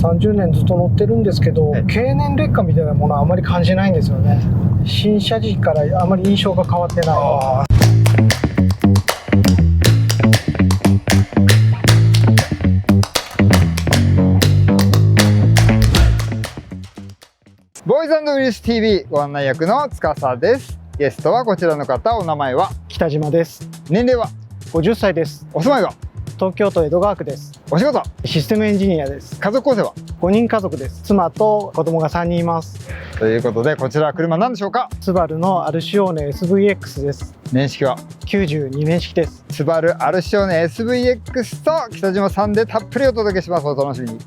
30年ずっと乗ってるんですけど、経年劣化みたいなものはあまり感じないんですよね。新車時からあまり印象が変わってない。ボーイズ&グリース TV ご案内役の司です。ゲストはこちらの方。お名前は？北島です。年齢は50歳です。お住まいは？東京都江戸川区です。お仕事？システムエンジニアです。家族構成は5人家族です。妻と子供が3人います。ということで、こちらは車何でしょうか？スバルのアルシオーネ SVX です。年式は92年式です。スバルアルシオーネ SVX と北島さんでたっぷりお届けします。お楽しみに。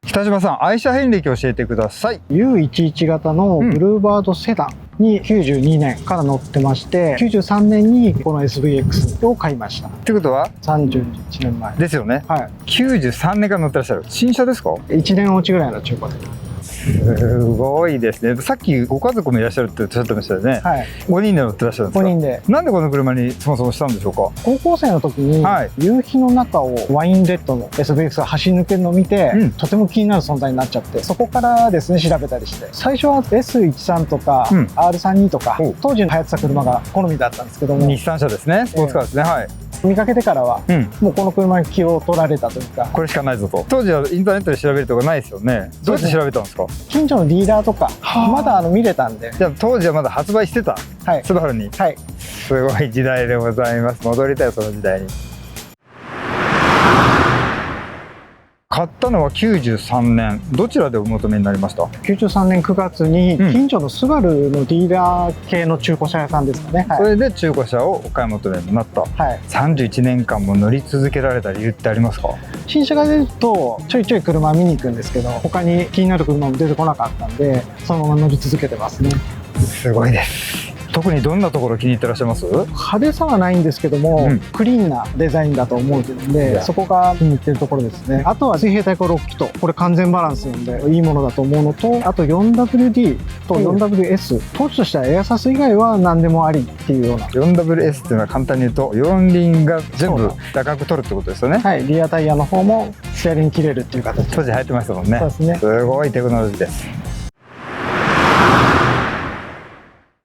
北島さん、愛車遍歴を教えてください。 U11 型のブルーバードセダンに92年から乗ってまして、93年にこの SVX を買いました。ってことは31年前ですよね。はい。93年から乗ってらっしゃる。新車ですか1年落ちぐらいの中古で。すごいですね。さっきご家族もいらっしゃるっておっしゃってましたよね。はい。5人で乗ってらっしゃるんです5か？人で。なんでこの車にそもそもしたんでしょうか？高校生の時に、はい、夕日の中をワインレッドの SVX が走り抜けるのを見て、とても気になる存在になっちゃって、そこからですね、調べたりして、最初は S13 とか、R32 とか当時流行ってた車が好みだったんですけども、日産車ですね。スポーツカーですね。はい。見かけてからは、もうこの車に気を取られたというか、これしかないぞと。当時はインターネットで調べるとかないですよね。どうやって調べたんですか？近所のディーラーとかまだ見れたんで。じゃあ当時はまだ発売してた、はい、スバルに。はい。すごい時代でございます。戻りたい、その時代に。買ったのは93年。どちらでお求めになりました？93年9月に近所のスバルのディーラー系の中古車屋さんですかね。それで中古車をお買い求めになった。はい。31年間も乗り続けられた理由ってありますか？新車が出るとちょいちょい車見に行くんですけど、他に気になる車も出てこなかったんで、そのまま乗り続けてますね。すごいです。特にどんなところ気に入ってらっしゃいます？派手さはないんですけども、クリーンなデザインだと思うんで、そこが気に入ってるところですね。あとは水平対向6気筒、これ完全バランスなんでいいものだと思うのと、あと 4WD と 4WS、当時としてはエアサス以外は何でもありっていうような。 4WS っていうのは簡単に言うと四輪が全部高く取るってことですよね。はい。リアタイヤの方もステアリング切れるっていう形。当時流行ってましたもんね。そうですね。すごいテクノロジーです。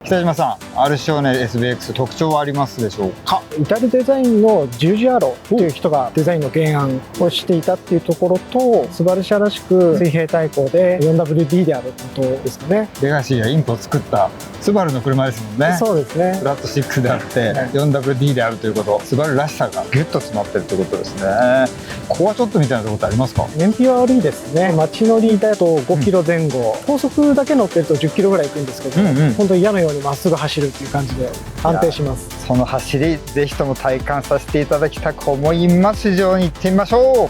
北島さん、アルシオーネ SVX 特徴はありますでしょうか？イタリアデザインの十字アローという人がデザインの原案をしていたっていうところと、スバル社らしく水平対向で 4WD であることですかね。レガシーやインコを作ったスバルの車ですもんね。そうですね。フラット6であって、4WD であるということ、スバルらしさがギュッと詰まってるということですね。ここはちょっとみたいなところってありますか？燃費は悪いですね。街乗りだと5キロ前後、高速だけ乗ってると10キロぐらい行くんですけど、本当に矢のようにまっすぐ走るっていう感じで安定します。その走り、ぜひとも体感させていただきたく思います。市場に行ってみましょう。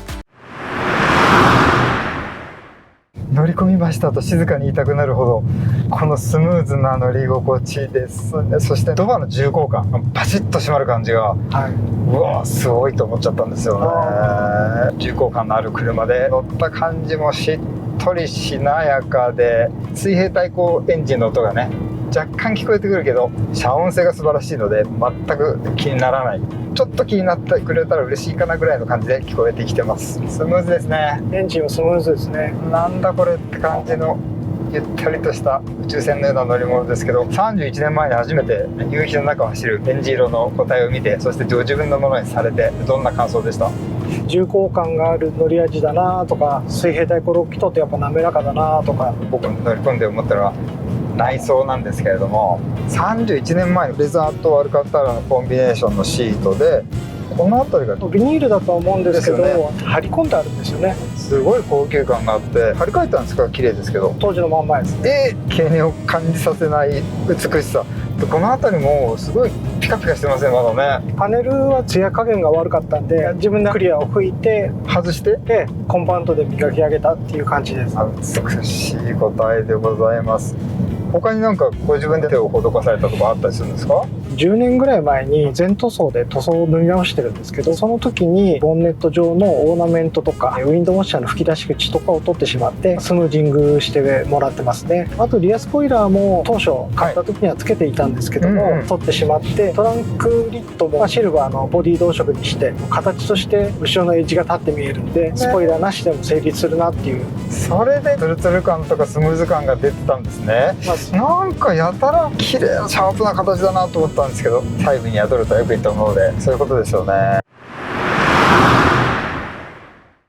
乗り込みましたと静かに言いたくなるほど、このスムーズな乗り心地ですね。そしてドアの重厚感、パチッと閉まる感じが、うわーすごいと思っちゃったんですよね。重厚感のある車で、乗った感じもしっとりしなやかで、水平対向エンジンの音がね若干聞こえてくるけど、遮音性が素晴らしいので全く気にならない。ちょっと気になってくれたら嬉しいかなぐらいの感じで聞こえてきてます。スムーズですね。エンジンはスムーズですね。なんだこれって感じのゆったりとした宇宙船のような乗り物ですけど、31年前に初めて夕日の中を走るエンジ色の個体を見て、そして自分のものにされて、どんな感想でした？重厚感がある乗り味だなとか、水平対向6気筒ってやっぱ滑らかだなとか。僕乗り込んで思ったのは内装なんですけれども、31年前のレザーとアルカンターラのコンビネーションのシートで、この辺りがビニールだと思うんですけど、張り込んであるんですよね。すごい高級感があって、張り替えたんですか？綺麗ですけど、当時のまんまですね。毛根を感じさせない美しさ。この辺りもすごいピカピカしてますね、まだね。パネルはツヤ加減が悪かったんで、自分でクリアを拭いて外して、コンパウンドで磨き上げたっていう感じです。美しい個体でございます。他になんかご自分で手を施されたとかあったりするんですか？10年ぐらい前に全塗装で塗装を塗り直してるんですけど、その時にボンネット上のオーナメントとかウィンドウウォッシャーの吹き出し口とかを取ってしまってスムージングしてもらってますね。あとリアスポイラーも当初買った時にはつけていたんですけども、取ってしまって、トランクリットもシルバーのボディ同色にして形として後ろのエッジが立って見えるんで、スポイラーなしでも成立するなっていう。それでツルツル感とかスムーズ感が出てたんですね。なんかやたら綺麗なシャープな形だなと思ったんですけど、細部に宿るとよく言ったもので、そういうことですよね。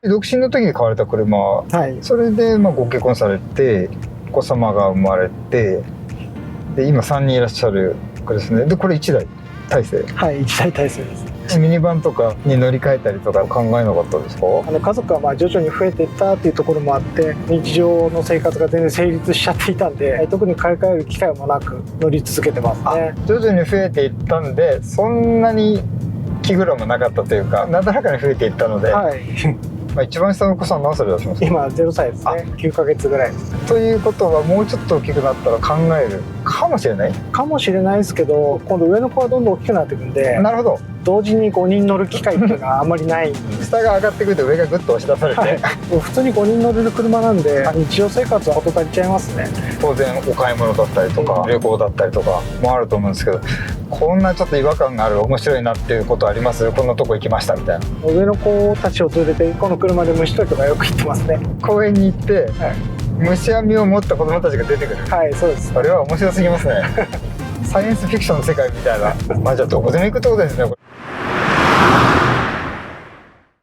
独身の時に買われた車、はい、それでご結婚されてお子様が生まれて、で今3人いらっしゃるこれですね。でこれ1台体制。はい、1台体制です。ミニバンとかに乗り換えたりとか考えなかったですか？家族は徐々に増えていったっていうところもあって、日常の生活が全然成立しちゃっていたんで、特に買い替える機会もなく乗り続けてますね。徐々に増えていったんで、そんなに気苦労もなかったというか、なだらかに増えていったので、はい、一番下のお子さん何歳でいらっしゃいますか？今0歳ですね。9ヶ月ぐらいです。ということはもうちょっと大きくなったら考えるかもしれないですけど、今度上の子はどんどん大きくなっていくんで。なるほど。同時に5人乗る機会っていうのはあんまりない下が上がってくると上がぐっと押し出されて、はい、普通に5人乗れる車なんで日常生活は事足りちゃいますね。当然お買い物だったりとか、旅行だったりとかもあると思うんですけど、こんなちょっと違和感がある面白いなっていうことあります？こんなとこ行きましたみたいな。上の子たちを連れてこの車で虫取りとかよく行ってますね。公園に行って、はい、虫網を持った子供たちが出てくる。はい、そうです。それは面白すぎますね。サイエンスフィクションの世界みたいな。じゃあどこでも行くってことですね。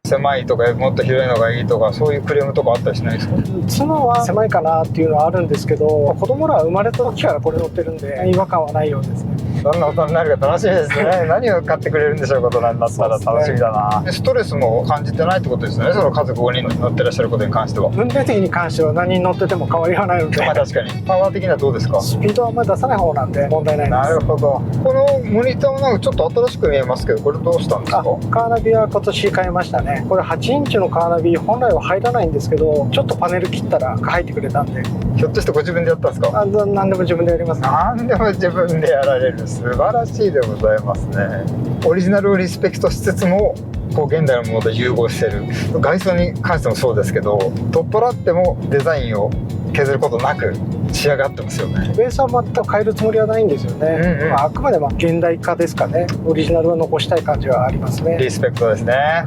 狭いとかもっと広いのがいいとか、そういうクレームとかあったりしないですか？妻は狭いかなっていうのはあるんですけど、子供らは生まれた時からこれ乗ってるんで違和感はないようですね。どんな大人になるか楽しみですね。何を買ってくれるんでしょうか。大人になったら楽しみだな。でストレスも感じてないってことですね。その家族5人乗ってらっしゃることに関しては。運転的に関しては何人乗ってても変わりはないので。確かに。パワー的にはどうですか？スピードはあんまり出さない方なんで問題ないです。なるほど。このモニターもなんかちょっと新しく見えますけど、これどうしたんですか？カーナビは今年買いましたね。これ8インチのカーナビ本来は入らないんですけど、ちょっとパネル切ったら入ってくれたんで。ひょっとしてご自分でやったんですか？何でも自分でやります、ね。何でも自分でやられる。素晴らしいでございますね。オリジナルをリスペクトしつつも現代のものと融合している。外装に関してもそうですけど、取っ払ってもデザインを削ることなく仕上がってますよね。ベースは全く変えるつもりはないんですよね。あくまで現代化ですかね。オリジナルを残したい感じはありますね。リスペクトですね。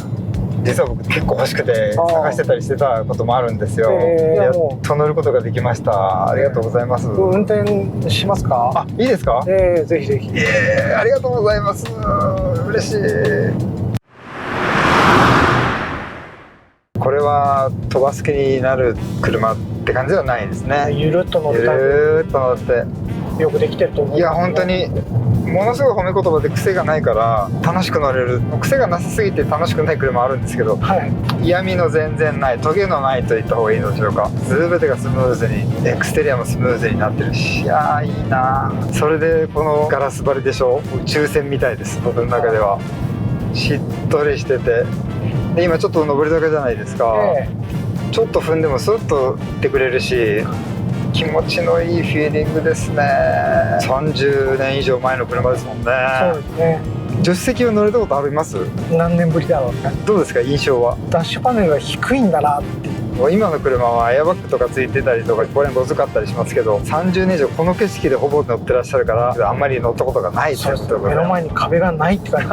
実は僕結構欲しくて探してたりしてたこともあるんですよ。やっと乗ることができました。ありがとうございます。運転しますか？いいですか？ぜひぜひ。ありがとうございます。嬉しい。これは飛ばす気になる車って感じではないですね。ゆるっと乗って。よくできてると思う。いや本当にものすごい褒め言葉で癖がないから楽しく乗れる。癖がなさすぎて楽しくない車あるんですけど、はい、嫌味の全然ない、トゲのないと言った方がいいのでしょうか。全てがスムーズに、エクステリアもスムーズになってるし、いやーいいな。それでこのガラス張りでしょ。宇宙船みたいです。僕の中ではしっとりしてて、で今ちょっと上り坂じゃないですか、ちょっと踏んでもスッと行ってくれるし、気持ちのいいフィーリングですね。30年以上前の車ですもんね。そうですね。助手席を乗れたことあります？何年ぶりだろうね。どうですか印象は？ダッシュパネルが低いんだなっていう。今の車はエアバッグとかついてたりとかこれごつかったりしますけど、30年以上この景色でほぼ乗ってらっしゃるからあんまり乗ったことがないってことで、目の前に壁がないって感じ。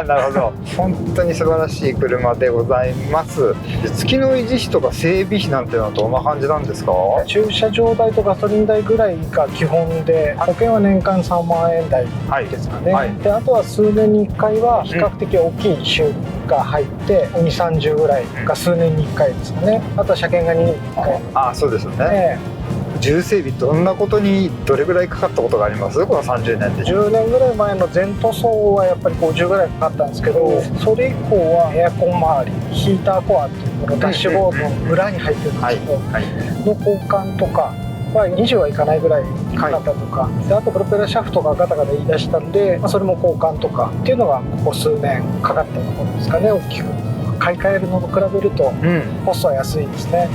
なるほど。本当に素晴らしい車でございます。月の維持費とか整備費なんていうのはどんな感じなんですか？駐車場代とガソリン代ぐらいが基本で、保険は年間3万円台ですかね、はいはい、であとは数年に1回は比較的大きい修理が入って2、30ぐらいが数年に1回ですかね。あとは車検が2年に1回。あ、そうですよね。重整備どんなことにどれぐらいかかったことがあります？この30年で。10年ぐらい前の全塗装はやっぱり50ぐらいかかったんですけど、それ以降はエアコン周り、ヒーターコアっていうこのダッシュボードの裏に入ってるんですけど、の交換とかは20はいかないぐらいかかったとか、であとプロペラシャフトがガタガタ言い出したんで、それも交換とかっていうのがここ数年かかったところですかね。大きく買い替えるのと比べるとコストは安いですね。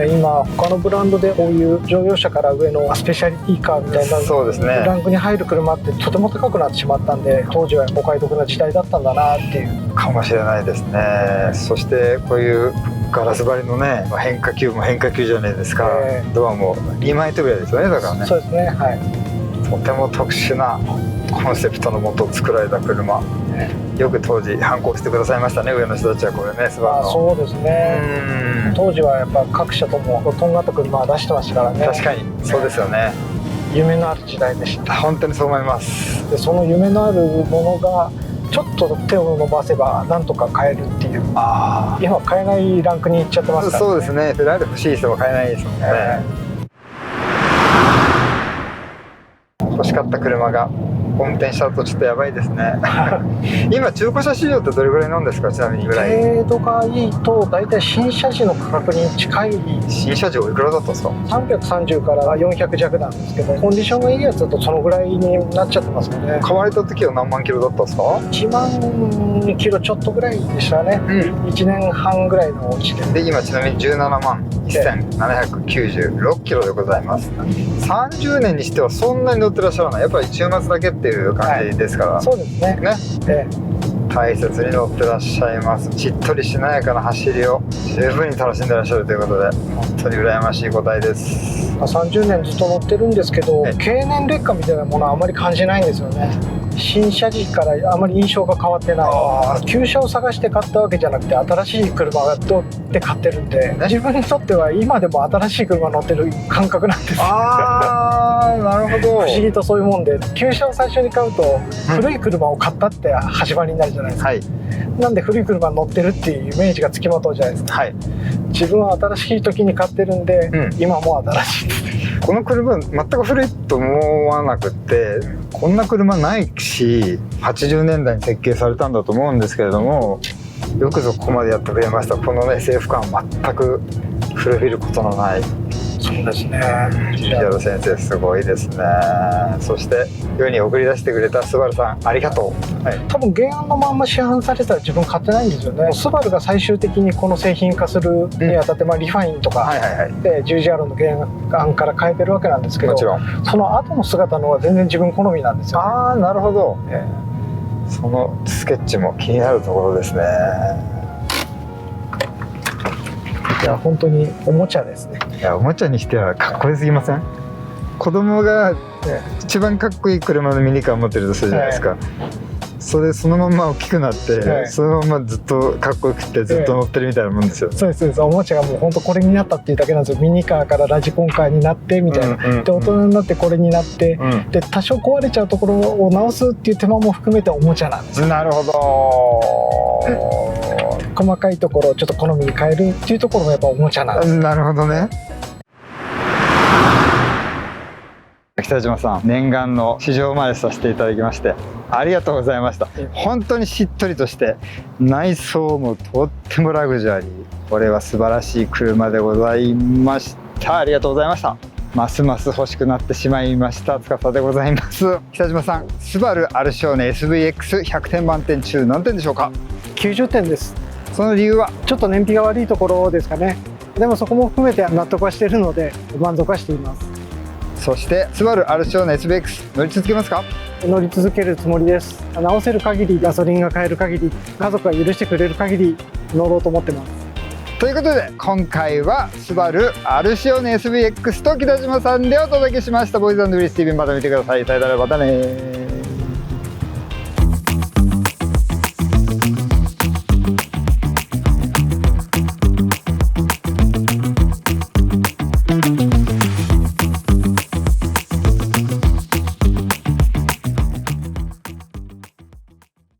今他のブランドでこういう乗用車から上のスペシャリティカーみたいなそうですね、ランクに入る車ってとても高くなってしまったんで、当時はお買い得な時代だったんだなっていうかもしれないですね。そしてこういうガラス張りのね、変化球も変化球じゃないですか、ドアも2枚手ぐらいですよね。だからね、そうですね、はい、とても特殊なコンセプトのもと作られた車、よく当時反抗してくださいましたね、上の人たちは。これね、スバルの。そうですね、当時はやっぱ各社ともとんがった車は出してましたからね。確かにそうですよね、夢のある時代でした。本当にそう思います。でその夢のあるものがちょっと手を伸ばせばなんとか買えるっていう、今買えないランクに行っちゃってますからね。そうですね、フェラーリ欲しい人は買えないですもんね、欲しかった車が運転した後ちょっとやばいですね今中古車市場ってどれぐらいなんですか、ちなみにぐらい。程度がいいと大体新車時の価格に近い。新車時おいくらだったんですか。330から400弱なんですけど、コンディションがいいやつだとそのぐらいになっちゃってますかね。買われた時は何万キロだったんですか。1万キロちょっとぐらいでしたね、1年半ぐらいのうちで。今ちなみに17万1796キロでございます。30年にしてはそんなに乗ってらっしゃらない。やっぱり週末だけっていう感じですから、そうですね、大切に乗ってらっしゃいます。しっとりしなやかな走りを十分に楽しんでらっしゃるということで、本当に羨ましい答えです。30年ずっと乗ってるんですけど、経年劣化みたいなものはあまり感じないんですよね。新車時からあまり印象が変わってない。旧車を探して買ったわけじゃなくて、新しい車がどって買ってるんで、自分にとっては今でも新しい車乗ってる感覚なんですよ。なるほど。不思議とそういうもんで、旧車を最初に買うと古い車を買ったって始まりになるじゃないですか、なんで古い車に乗ってるっていうイメージがつきまとうじゃないですか、自分は新しい時に買ってるんで、今も新しいです。この車全く古いと思わなくって、こんな車ないし、80年代に設計されたんだと思うんですけれども、よくぞここまでやってくれました。このね、政府感全く古びることのない。そうですね、ジュリアロ先生すごいですね。そして世に送り出してくれたスバルさん、ありがとう。多分原案のまんま市販されてたら自分買ってないんですよね。スバルが最終的にこの製品化するにあたって、リファインとかでジュリアロの原案から変えてるわけなんですけど、その後の姿の方が全然自分好みなんですよ、ね。なるほど、そのスケッチも気になるところですね。いや本当におもちゃですね。いやおもちゃにしてはかっこよすぎません？子供が一番かっこいい車のミニカー持ってるとするじゃないですか、そのまま大きくなって、そのままずっとかっこよくてずっと乗ってるみたいなもんですよ。そうですそうです。おもちゃがもう本当これになったっていうだけなんですよ。ミニカーからラジコンカーになってみたいな、で大人になってこれになって、で多少壊れちゃうところを直すっていう手間も含めておもちゃなんですよ。なるほど細かいところをちょっと好みに変えるっていうところもやっぱおもちゃなんです。なるほどね。北島さん、念願の試乗までさせていただきましてありがとうございました。本当にしっとりとして内装もとってもラグジュアリー、これは素晴らしい車でございました。ありがとうございました。ますます欲しくなってしまいました司でございます。北島さん、スバルアルシオーネ SVX100 点満点中何点でしょうか？90点です。その理由は？ちょっと燃費が悪いところですかね。でもそこも含めて納得はしているので満足はしています。そしてスバルアルシオーネ SVX 乗り続けますか？乗り続けるつもりです。直せる限り、ガソリンが買える限り、家族が許してくれる限り乗ろうと思ってます。ということで今回はスバルアルシオーネ SVX と北島さんでお届けしました。ボーイズ&グリース TV、また見てください。さよなら、またね。